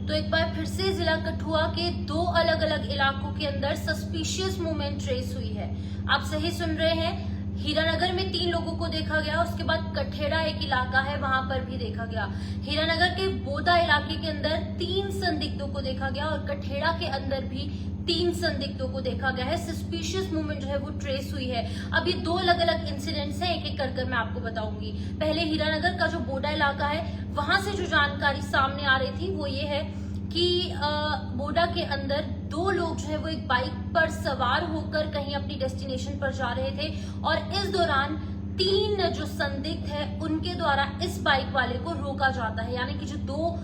तो एक बार फिर से जिला कठुआ के 2 अलग अलग इलाकों के अंदर सस्पिशियस मूवमेंट ट्रेस हुई है। आप सही सुन रहे हैं, हीरानगर में 3 लोगों को देखा गया, उसके बाद कठेड़ा एक इलाका है वहां पर भी देखा गया। हीरानगर के बोदा इलाके के अंदर 3 संदिग्धों को देखा गया और कठेड़ा के अंदर भी 3 संदिग्धों को देखा गया है। सस्पिशियस मूवमेंट जो है वो ट्रेस हुई है। अब ये 2 अलग अलग इंसिडेंट्स हैं, एक एक कर मैं आपको बताऊंगी। पहले हीरानगर का जो बोडा इलाका है वहां से जो जानकारी सामने आ रही थी वो ये है कि बोडा के अंदर 2 लोग जो है वो एक बाइक पर सवार होकर कहीं अपनी डेस्टिनेशन पर जा रहे थे और इस दौरान 3 जो संदिग्ध है उनके द्वारा इस बाइक वाले को रोका जाता है। यानी कि जो 2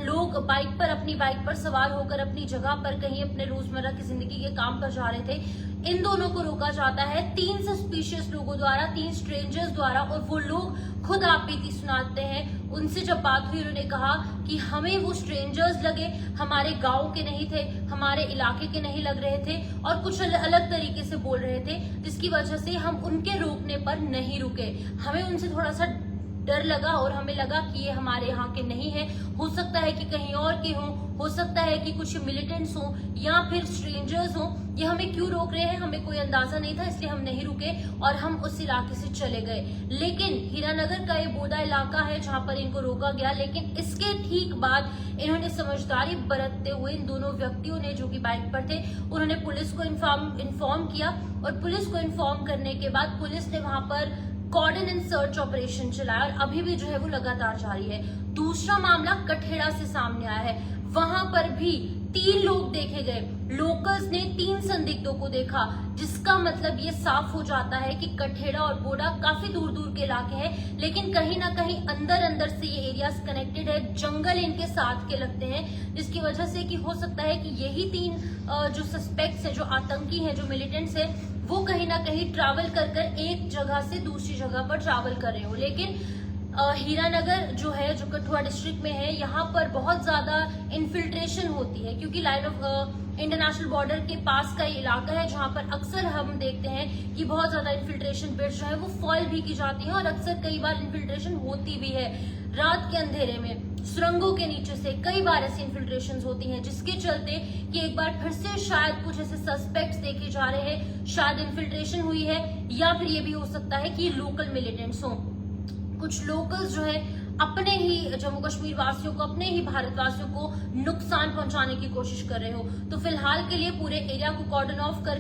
लोग अपनी बाइक पर सवार होकर अपनी जगह पर कहीं अपने रोजमर्रा की जिंदगी के काम पर जा रहे थे, इन दोनों को रोका जाता है 3 सस्पिशियस लोगों द्वारा, 3 स्ट्रेंजर्स द्वारा। और वो लोग खुद आप बीती सुनाते हैं। उनसे जब बात हुई उन्होंने कहा कि हमें वो स्ट्रेंजर्स लगे, हमारे गांव के नहीं थे, हमारे इलाके के नहीं लग रहे थे और कुछ अलग तरीके से बोल रहे थे, जिसकी वजह से हम उनके रोकने पर नहीं रुके। हमें उनसे थोड़ा सा डर लगा और हमें लगा कि ये हमारे यहाँ के नहीं है, हो सकता है कि कहीं और के हों, हो सकता है कि कुछ मिलिटेंट्स हों या फिर स्ट्रेंजर्स हों। ये हमें क्यों रोक रहे हैं हमें कोई अंदाजा नहीं था, इसलिए हम नहीं रुके और हम उस इलाके से चले गए। लेकिन हीरानगर का ये बोदा इलाका है जहां पर इनको रोका गया, लेकिन इसके ठीक बाद इन्होंने समझदारी बरतते हुए इन दोनों व्यक्तियों ने जो कि बाइक पर थे उन्होंने पुलिस को इन्फॉर्म किया और पुलिस को इन्फॉर्म करने के बाद पुलिस ने वहां पर कॉर्डन एंड सर्च ऑपरेशन चलाया और अभी भी जो है वो लगातार जारी है। दूसरा मामला कठेड़ा से सामने आया है, वहां पर भी 3 लोग देखे गए। लोकल्स ने 3 संदिग्धों को देखा, जिसका मतलब ये साफ हो जाता है कि कठेड़ा और बोडा काफी दूर दूर के इलाके हैं, लेकिन कहीं ना कहीं अंदर अंदर से ये एरियाज कनेक्टेड है, जंगल इनके साथ के लगते हैं, जिसकी वजह से कि हो सकता है कि यही 3 जो सस्पेक्ट्स है, जो आतंकी है, जो मिलिटेंट्स है, वो कहीं ना कहीं ट्रैवल कर एक जगह से दूसरी जगह पर ट्रैवल कर रहे हो। लेकिन हीरानगर जो है, जो कठुआ डिस्ट्रिक्ट में है, यहाँ पर बहुत ज्यादा इन्फिल्ट्रेशन होती है क्योंकि लाइन ऑफ इंटरनेशनल बॉर्डर के पास का ये इलाका है जहाँ पर अक्सर हम देखते हैं कि बहुत ज्यादा इन्फिल्ट्रेशन बिट्स जो है वो फॉल भी की जाती है और अक्सर कई बार इन्फिल्ट्रेशन होती भी है। रात के अंधेरे में सुरंगों के नीचे से कई बार ऐसी इन्फिल्ट्रेशन होती हैं, जिसके चलते कि एक बार फिर से शायद कुछ ऐसे सस्पेक्ट्स देखे जा रहे हैं, शायद इन्फिल्ट्रेशन हुई है या फिर ये भी हो सकता है कि लोकल मिलिटेंट्स हों। कुछ लोकल्स जो है अपने ही जम्मू कश्मीर वासियों को, अपने ही भारतवासियों को नुकसान पहुंचाने की कोशिश कर रहे हो। तो फिलहाल के लिए पूरे एरिया को कॉर्डन ऑफ कर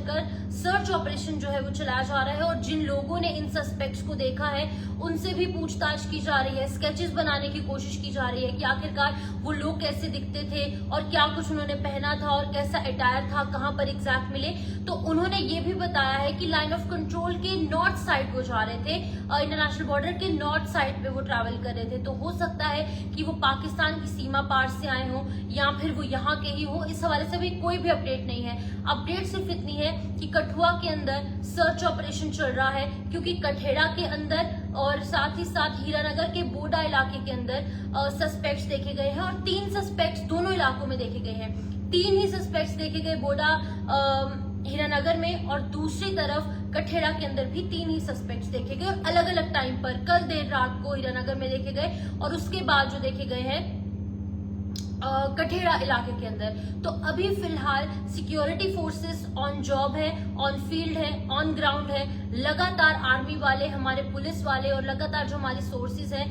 सर्च ऑपरेशन जो है वो चलाया जा रहा है और जिन लोगों ने इन सस्पेक्ट्स को देखा है उनसे भी पूछताछ की जा रही है, स्केचेस बनाने की कोशिश की जा रही है कि आखिरकार वो लोग कैसे दिखते थे और क्या कुछ उन्होंने पहना था और कैसा अटायर था, कहां पर एग्जैक्ट मिले। तो उन्होंने ये भी बताया है कि लाइन ऑफ कंट्रोल के नॉर्थ साइड वो जा रहे थे, इंटरनेशनल बॉर्डर के नॉर्थ साइड पे वो ट्रैवल कर रहे थे। तो हो सकता है कि वो पाकिस्तान की सीमा पार से आए हों या फिर वो यहाँ के ही हो। इस हवाले से भी कोई भी अपडेट नहीं है। अपडेट सिर्फ इतनी है कि कठुआ के अंदर सर्च ऑपरेशन चल रहा है क्योंकि कठेड़ा के अंदर और साथ ही साथ हीरानगर के बोडा इलाके के अंदर सस्पेक्ट्स देखे गए हैं और 3 सस्पेक्ट्स दोनों इलाकों में देखे गए हैं। 3 ही सस्पेक्ट्स देखे गए बोडा हीरानगर में और दूसरी तरफ कठेड़ा के अंदर भी 3 ही सस्पेक्ट्स देखे गए और अलग अलग टाइम पर। कल देर रात को हीरानगर में देखे गए और उसके बाद जो देखे गए हैं कठेड़ा इलाके के अंदर। तो अभी फिलहाल सिक्योरिटी फोर्सेस ऑन जॉब है, ऑन फील्ड है, ऑन ग्राउंड है। लगातार आर्मी वाले, हमारे पुलिस वाले और लगातार जो हमारी सोर्सेज हैं,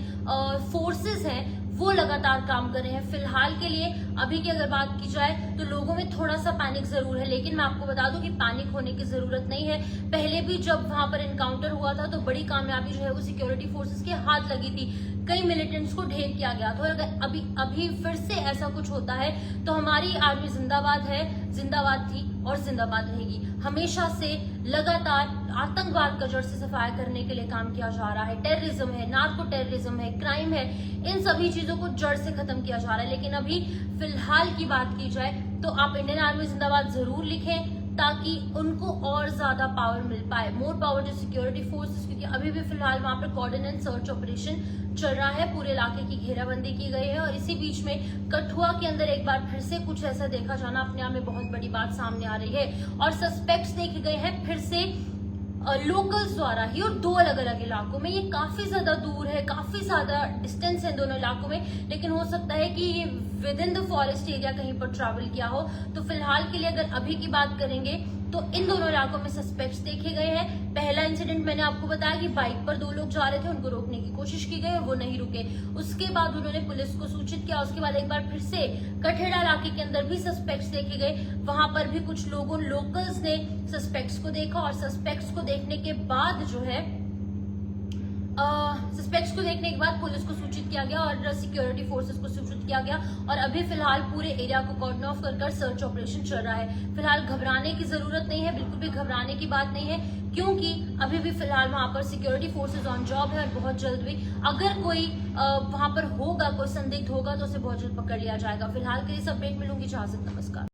फोर्सेस हैं, वो लगातार काम कर रहे हैं। फिलहाल के लिए अभी की अगर बात की जाए तो लोगों में थोड़ा सा पैनिक जरूर है, लेकिन मैं आपको बता दूं कि पैनिक होने की जरूरत नहीं है। पहले भी जब वहां पर एनकाउंटर हुआ था तो बड़ी कामयाबी जो है वो सिक्योरिटी फोर्सेस के हाथ लगी थी, कई मिलिटेंट्स को ढेर किया गया था। और अगर अभी फिर से ऐसा कुछ होता है तो हमारी आर्मी जिंदाबाद है, जिंदाबाद थी और जिंदाबाद रहेगी। हमेशा से लगातार आतंकवाद का जड़ से सफाया करने के लिए काम किया जा रहा है। टेररिज्म है, नार्को टेररिज्म है, क्राइम है, इन सभी चीजों को जड़ से खत्म किया जा रहा है। लेकिन अभी फिलहाल की बात की जाए तो आप इंडियन आर्मी जिंदाबाद जरूर लिखें ताकि उनको और ज्यादा पावर मिल पाए, मोर पावर जो सिक्योरिटी फोर्सेस, क्योंकि अभी भी फिलहाल वहां पर कॉर्डन एंड सर्च ऑपरेशन चल रहा है, पूरे इलाके की घेराबंदी की गई है। और इसी बीच में कठुआ के अंदर एक बार फिर से कुछ ऐसा देखा जाना अपने आप में बहुत बड़ी बात सामने आ रही है और सस्पेक्ट्स देखे गए हैं फिर से लोकल्स द्वारा ही, और दो अलग अलग इलाकों में। ये काफी ज्यादा दूर है, काफी ज्यादा डिस्टेंस है दोनों इलाकों में, लेकिन हो सकता है कि ये with in the forest area कहीं पर ट्रैवल किया हो। तो फिलहाल के लिए अगर अभी की बात करेंगे तो इन दोनों इलाकों में सस्पेक्ट्स देखे गए हैं। पहला इंसिडेंट मैंने आपको बताया कि बाइक पर दो लोग जा रहे थे, उनको रोकने की कोशिश की गई और वो नहीं रुके। उसके बाद उन्होंने पुलिस को सूचित किया। उसके बाद एक बार फिर से कठेड़ा इलाके के अंदर भी सस्पेक्ट्स देखे गए। वहां पर भी कुछ लोगों, लोकल्स ने सस्पेक्ट्स को देखा, और सस्पेक्ट्स को देखने के बाद जो है सस्पेक्ट्स को देखने के बाद पुलिस को सूचित किया गया और सिक्योरिटी फोर्सेस को सूचित किया गया। और अभी फिलहाल पूरे एरिया को कॉर्डन ऑफ कर सर्च ऑपरेशन चल रहा है। फिलहाल घबराने की जरूरत नहीं है, बिल्कुल भी घबराने की बात नहीं है, क्योंकि अभी भी फिलहाल वहां पर सिक्योरिटी फोर्सेस ऑन जॉब है। और बहुत जल्द भी अगर कोई वहां पर होगा, कोई संदिग्ध होगा, तो उसे बहुत जल्द पकड़ लिया जाएगा। फिलहाल के लिए इस अपडेट मिलूंगी। इजाजत, नमस्कार।